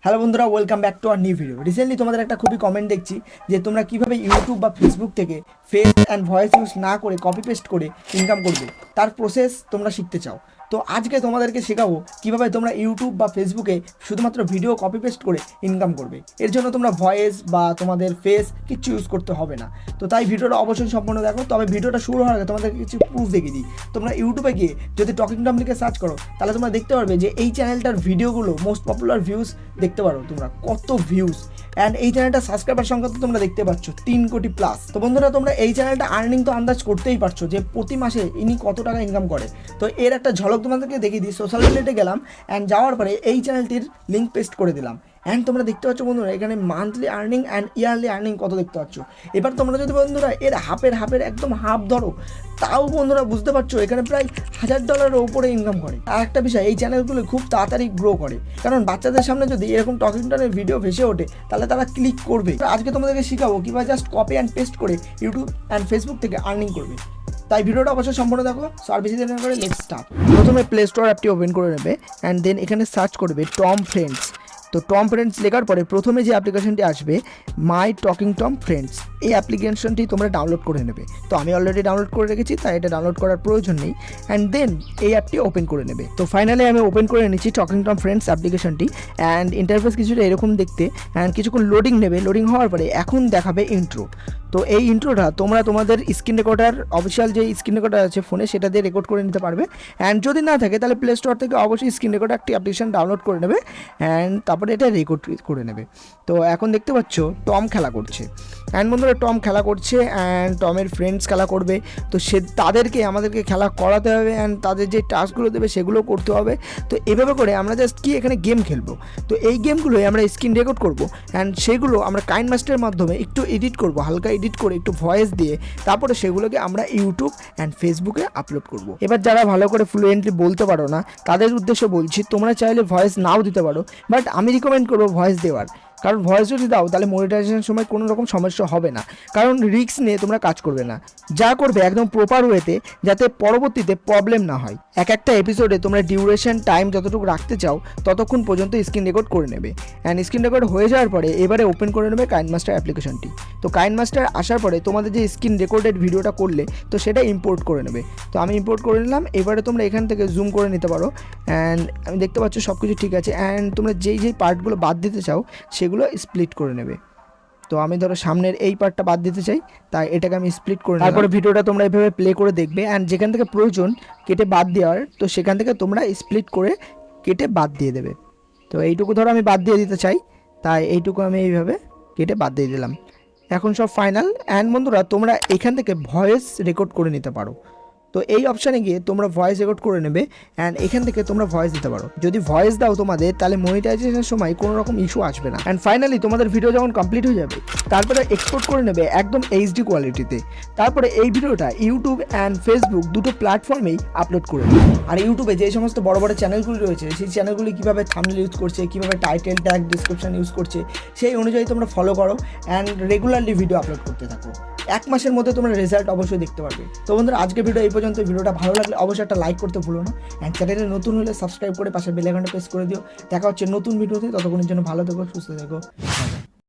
Hello বন্ধুরা, welcome back to our new video. Recently তোমাদের একটা খুবই কমেন্ট দেখছি যে তোমরা কীভাবে ইউটিউব বা ফেসবুক থেকে ফেস অ্যান্ড ভয়েস ইউজ না করে কপি পেস্ট করে ইনকাম করবে, তার প্রসেস তোমরা শিখতে চাও। তো আজকে তোমাদেরকে শেখাবো কীভাবে তোমরা ইউটিউব বা ফেসবুকে শুধুমাত্র ভিডিও কপি পেস্ট করে ইনকাম করবে। এর জন্য তোমরা ভয়েস বা তোমাদের ফেস কিচ্ছু ইউজ করতে হবে না। তো তাই ভিডিওটা অবশ্যই সম্পূর্ণ দেখো। তবে ভিডিওটা শুরু হওয়ার আগে তোমাদের কিছু প্রুফ দেখিয়ে দিই। তোমরা ইউটিউবে গিয়ে যদি টকিং টম লিখে সার্চ করো, তাহলে তোমরা দেখতে পারবে যে এই চ্যানেলটার ভিডিওগুলো মোস্ট পপুলার ভিউজ দেখতে পারো তোমরা, কত ভিউজ। অ্যান্ড এই চ্যানেলটা সাবস্ক্রাইবার সংখ্যা তো তোমরা দেখতে পাচ্ছ 3 কোটি প্লাস। তো বন্ধুরা, তোমরা এই চ্যানেলটা আর্নিং তো আন্দাজ করতেই পারছো যে প্রতি মাসে ইনি কত টাকা ইনকাম করে। তো এর একটা ঝলক তোমাদেরকে দেখিয়ে দিই। সোশ্যাল মিডিয়াতে গেলাম অ্যান্ড যাওয়ার পরে এই চ্যানেলটির লিঙ্ক পেস্ট করে দিলাম। অ্যান্ড তোমরা দেখতে পাচ্ছ বন্ধুরা, এখানে monthly earning and yearly earning কত দেখতে পাচ্ছ। এবার তোমরা যদি বন্ধুরা এর হাফের একদম হাফ ধরো, তাও বন্ধুরা বুঝতে পারছো এখানে প্রায় $1000 উপরে ইনকাম করে। আর একটা বিষয়, এই চ্যানেলগুলো খুব তাড়াতাড়ি গ্রো করে, কারণ বাচ্চাদের সামনে যদি এরকম টকিং টনের ভিডিও ভেসে ওঠে তাহলে তারা ক্লিক করবে। আজকে তোমাদেরকে শেখাবো কীভাবে জাস্ট কপি অ্যান্ড পেস্ট করে ইউটিউব অ্যান্ড ফেসবুক থেকে আর্নিং করবে। তাই ভিডিওটা অবশ্যই সম্পূর্ণ দেখো। সো আর বেশি দেরি না করে লেটস স্টার্ট। প্রথমে প্লে স্টোর অ্যাপটি ওপেন করে নেবে অ্যান্ড দেন এখানে সার্চ করবে টম ফ্রেন্ডস। তো টম ফ্রেন্ডস লেখার পরে প্রথমে যে অ্যাপ্লিকেশনটি আসবে মাই টকিং টম ফ্রেন্ডস, এই অ্যাপ্লিকেশনটি তোমরা ডাউনলোড করে নেবে। তো আমি অলরেডি ডাউনলোড করে রেখেছি, তাই এটা ডাউনলোড করার প্রয়োজন নেই। অ্যান্ড দেন এই অ্যাপটি ওপেন করে নেবে। তো ফাইনালি আমি ওপেন করে নিচ্ছি টকিং টম ফ্রেন্ডস অ্যাপ্লিকেশনটি। অ্যান্ড ইন্টারফেস কিছুটা এরকম দেখতে, অ্যান্ড কিছুক্ষণ লোডিং নেবে। লোডিং হওয়ার পরে এখন দেখাবে ইন্ট্রো। তো এই ইন্ট্রোটা তোমরা তোমাদের স্ক্রিন রেকর্ডার, অফিসিয়াল যে স্ক্রিন রেকর্ডার আছে ফোনে, সেটা দিয়ে রেকর্ড করে নিতে পারবে। অ্যান্ড যদি না থাকে তাহলে প্লে স্টোর থেকে অবশ্যই স্ক্রিন রেকর্ডার একটি অ্যাপ্লিকেশন ডাউনলোড করে নেবে অ্যান্ড তারপরে এটা রেকর্ড করে নেবে। তো এখন দেখতে পাচ্ছ টম খেলা করছে। অ্যান্ড বন্ধুরা, টম খেলা করছে অ্যান্ড টমের ফ্রেন্ডস খেলা করবে। তো তাদেরকে আমাদেরকে খেলা করাতে হবে অ্যান্ড তাদের যে টাস্কগুলো দেবে সেগুলো করতে হবে। তো এভাবে করে আমরা জাস্ট কি এখানে গেম খেলবো। তো এই গেমগুলোই আমরা স্ক্রিন রেকর্ড করবো অ্যান্ড সেগুলো আমরা কাইনমাস্টারের মাধ্যমে একটু এডিট করবো, হালকা এডিট করে একটু ভয়েস দিয়ে, তারপরে সেগুলোকে আমরা ইউটিউব অ্যান্ড ফেসবুকে আপলোড করব। এবার যারা ভালো করে ফ্লুয়েন্টলি বলতে পারো না, তাদের উদ্দেশ্যে বলছি, তোমরা চাইলে ভয়েস নাও দিতে পারো, বাট আমি রিকমেন্ড করবো ভয়েস দেওয়ার। কারণ ভয়েস যদি দাও তাহলে মনিটাইজেশনের সময় কোনো রকম সমস্যা হবে না, কারণ রিস্ক নিয়ে তোমরা কাজ করবে না। যা করবে একদম প্রপার ওয়েতে, যাতে পরবর্তীতে প্রবলেম না হয়। একটা এপিসোডে তোমরা ডিউরেশন টাইম যতটুকু রাখতে চাও ততক্ষণ পর্যন্ত স্ক্রিন রেকর্ড করে নেবে। অ্যান্ড স্ক্রিন রেকর্ড হয়ে যাওয়ার পরে এবারে ওপেন করে নেবে কাইনমাস্টার অ্যাপ্লিকেশনটি। তো কাইনমাস্টার আসার পরে তোমাদের যে স্ক্রিন রেকর্ডেড ভিডিওটা করলে, তো সেটা ইম্পোর্ট করে নেবে। তো আমি ইম্পোর্ট করে নিলাম। এবারে তোমরা এখান থেকে জুম করে নিতে পারো। অ্যান্ড আমি দেখতে পাচ্ছ সব কিছু ঠিক আছে। অ্যান্ড তোমরা যেই পার্টগুলো বাদ দিতে চাও সেগুলো স্প্লিট করে নেবে। তো আমি ধরো সামনের এই পার্টটা বাদ দিতে চাই, তাই এটাকে আমি স্প্লিট করে নেব। তারপরে ভিডিওটা তোমরা এইভাবে প্লে করে দেখবে অ্যান্ড যেখান থেকে প্রয়োজন কেটে বাদ দেওয়ার, তো সেখান থেকে তোমরা স্প্লিট করে কেটে বাদ দিয়ে দেবে। তো এইটুকু ধরো আমি বাদ দিয়ে দিতে চাই, তাই এইটুকু আমি এইভাবে কেটে বাদ দিয়ে দিলাম। এখন সব ফাইনাল। অ্যান্ড বন্ধুরা, তোমরা এখান থেকে ভয়েস রেকর্ড করে নিতে পারো। তো এই অপশানে গিয়ে তোমরা ভয়েস রেকর্ড করে নেবে অ্যান্ড এখান থেকে তোমরা ভয়েস দিতে পারো। যদি ভয়েস দাও তোমাদের, তাহলে মনিটাইজেশনের সময় কোনো রকম ইস্যু আসবে না। অ্যান্ড ফাইনালি তোমাদের ভিডিও যখন কমপ্লিট হয়ে যাবে, তারপরে এক্সপোর্ট করে নেবে একদম এইচডি কোয়ালিটিতে। তারপরে এই ভিডিওটা ইউটিউব অ্যান্ড ফেসবুক দুটো প্ল্যাটফর্মেই আপলোড করে দেবে। আর ইউটিউবে যে সমস্ত বড় বড় চ্যানেলগুলি রয়েছে, সেই চ্যানেলগুলি কীভাবে থাম্বনেল ইউজ করছে, কীভাবে টাইটেল ট্যাগ ডিসক্রিপশন ইউজ করছে, সেই অনুযায়ী তোমরা ফলো করো অ্যান্ড রেগুলারলি ভিডিও আপলোড করতে থাকো। 1 মাসের মধ্যে তোমরা রেজাল্ট অবশ্যই দেখতে পারবে। তো বন্ধুরা, আজকে ভিডিও এই পর্যন্ত। ভিডিওটা ভালো লাগলে অবশ্যই একটা লাইক করতে ভুলো না। অ্যান্ড চ্যানেলে নতুন হলে সাবস্ক্রাইব করে পাশে বেল আইকনটা প্রেস করে দিও। দেখা হচ্ছে নতুন ভিডিওতে। ততক্ষণের জন্য ভালো থেকো, সুস্থ থেকো।